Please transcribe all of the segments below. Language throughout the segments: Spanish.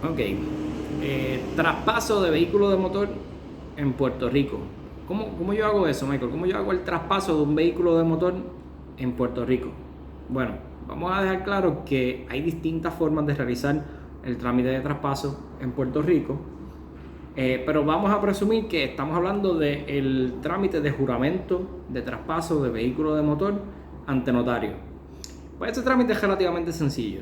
Ok. Traspaso de vehículo de motor en Puerto Rico. ¿Cómo yo hago eso, Michael? ¿Cómo yo hago el traspaso de un vehículo de motor en Puerto Rico? Bueno, vamos a dejar claro que hay distintas formas de realizar el trámite de traspaso en Puerto Rico, pero vamos a presumir que estamos hablando del trámite de juramento de traspaso de vehículo de motor ante notario. Pues este trámite es relativamente sencillo.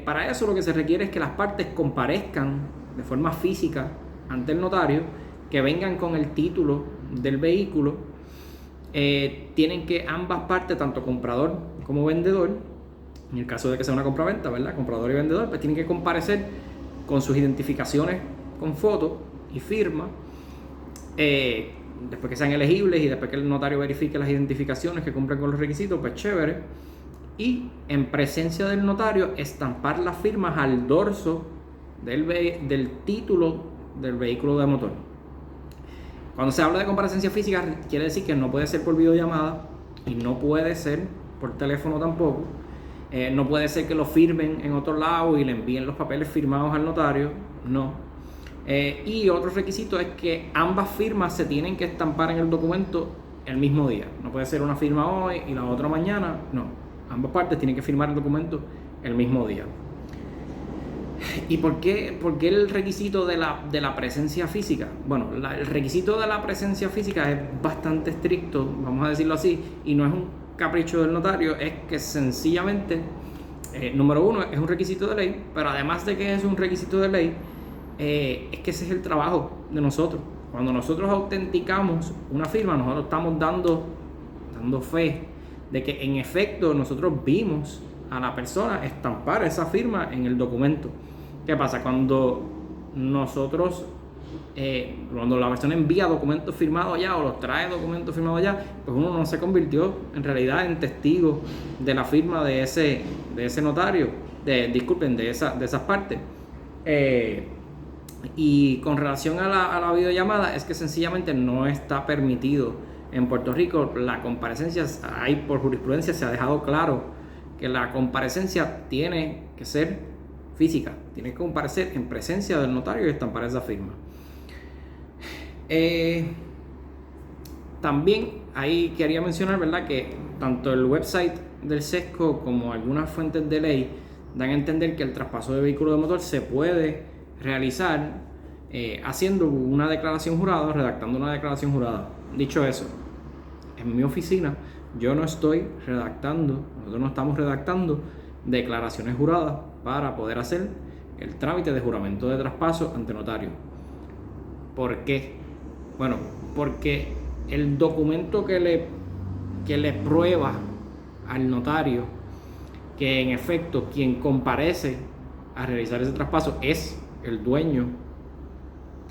Para eso lo que se requiere es que las partes comparezcan de forma física ante el notario, que vengan con el título del vehículo. Tienen que ambas partes, tanto comprador como vendedor, en el caso de que sea una compraventa, ¿verdad? Comprador y vendedor, pues tienen que comparecer con sus identificaciones con foto y firma. Después que sean elegibles y después que el notario verifique las identificaciones que cumplen con los requisitos, pues chévere. Y en presencia del notario estampar las firmas al dorso del título del vehículo de motor. Cuando se habla de comparecencia física, quiere decir que no puede ser por videollamada y no puede ser por teléfono tampoco. No puede ser que lo firmen en otro lado y le envíen los papeles firmados al notario, no. Y otro requisito es que ambas firmas se tienen que estampar en el documento el mismo día. No puede ser una firma hoy y la otra mañana, no. Ambas partes tienen que firmar el documento el mismo día. ¿Y por qué el requisito de la presencia física? Bueno, el requisito de la presencia física es bastante estricto, vamos a decirlo así, y no es un capricho del notario, es que sencillamente, número uno, es un requisito de ley, pero además de que es un requisito de ley, es que ese es el trabajo de nosotros. Cuando nosotros autenticamos una firma, nosotros estamos dando fe de que en efecto nosotros vimos a la persona estampar esa firma en el documento. ¿Qué pasa? Cuando la persona envía documentos firmados allá o los trae documentos firmados allá, pues uno no se convirtió en realidad en testigo de la firma de ese notario, de esas partes. Y con relación a la videollamada, es que sencillamente no está permitido en Puerto Rico la comparecencia. Ahí por jurisprudencia se ha dejado claro que la comparecencia tiene que ser física, tiene que comparecer en presencia del notario y estampar esa firma. También ahí quería mencionar, ¿verdad?, que tanto el website del SESCO como algunas fuentes de ley dan a entender que el traspaso de vehículo de motor se puede realizar haciendo una declaración jurada, redactando una declaración jurada. Dicho eso, en mi oficina yo no estoy redactando, nosotros no estamos redactando declaraciones juradas para poder hacer el trámite de juramento de traspaso ante notario. ¿Por qué? Bueno, porque el documento que le prueba al notario que en efecto quien comparece a realizar ese traspaso es el dueño,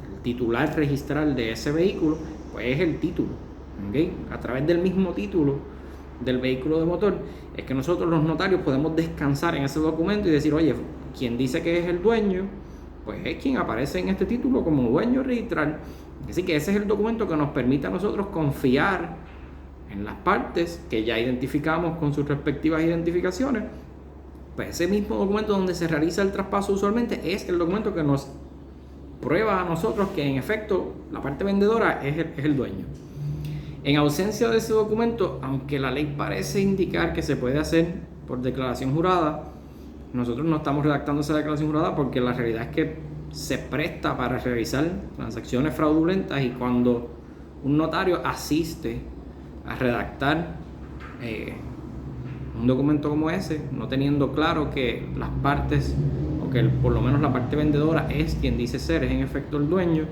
el titular registral de ese vehículo, pues es el título, ¿okay? A través del mismo título del vehículo de motor es que nosotros los notarios podemos descansar en ese documento y decir, oye, quien dice que es el dueño, pues es quien aparece en este título como dueño registral. Así que ese es el documento que nos permite a nosotros confiar en las partes que ya identificamos con sus respectivas identificaciones. Pues ese mismo documento donde se realiza el traspaso usualmente es el documento que nos prueba a nosotros que en efecto la parte vendedora es el dueño. En ausencia de ese documento, aunque la ley parece indicar que se puede hacer por declaración jurada, nosotros no estamos redactando esa declaración jurada porque la realidad es que se presta para realizar transacciones fraudulentas, y cuando un notario asiste a redactar un documento como ese, no teniendo claro que las partes, o que por lo menos la parte vendedora es quien dice ser, es en efecto el dueño,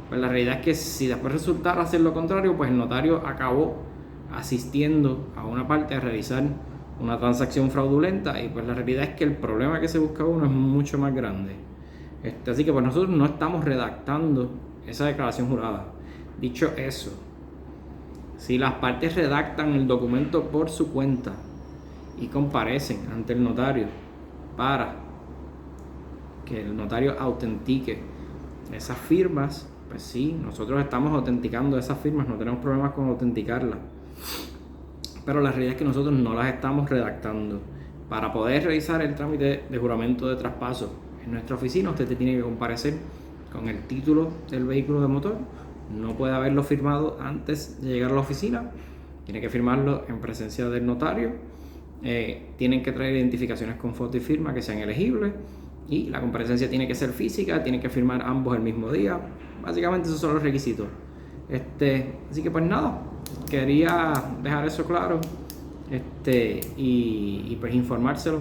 pues la realidad es que si después resultara hacer lo contrario, pues el notario acabó asistiendo a una parte a realizar una transacción fraudulenta, y pues la realidad es que el problema que se busca uno es mucho más grande. Así que pues nosotros no estamos redactando esa declaración jurada. Dicho eso, si las partes redactan el documento por su cuenta y comparecen ante el notario para que el notario autentique esas firmas, pues sí, nosotros estamos autenticando esas firmas, no tenemos problemas con autenticarlas. Pero la realidad es que nosotros no las estamos redactando. Para poder realizar el trámite de juramento de traspaso en nuestra oficina usted tiene que comparecer con el título del vehículo de motor. No puede haberlo firmado antes de llegar a la oficina, tiene que firmarlo en presencia del notario. Tienen que traer identificaciones con foto y firma que sean elegibles, y la comparecencia tiene que ser física, tienen que firmar ambos el mismo día. Básicamente esos son los requisitos. Así que pues nada, quería dejar eso claro, y pues informárselo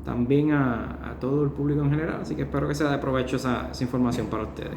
también a todo el público en general. Así que espero que sea de provecho esa información para ustedes.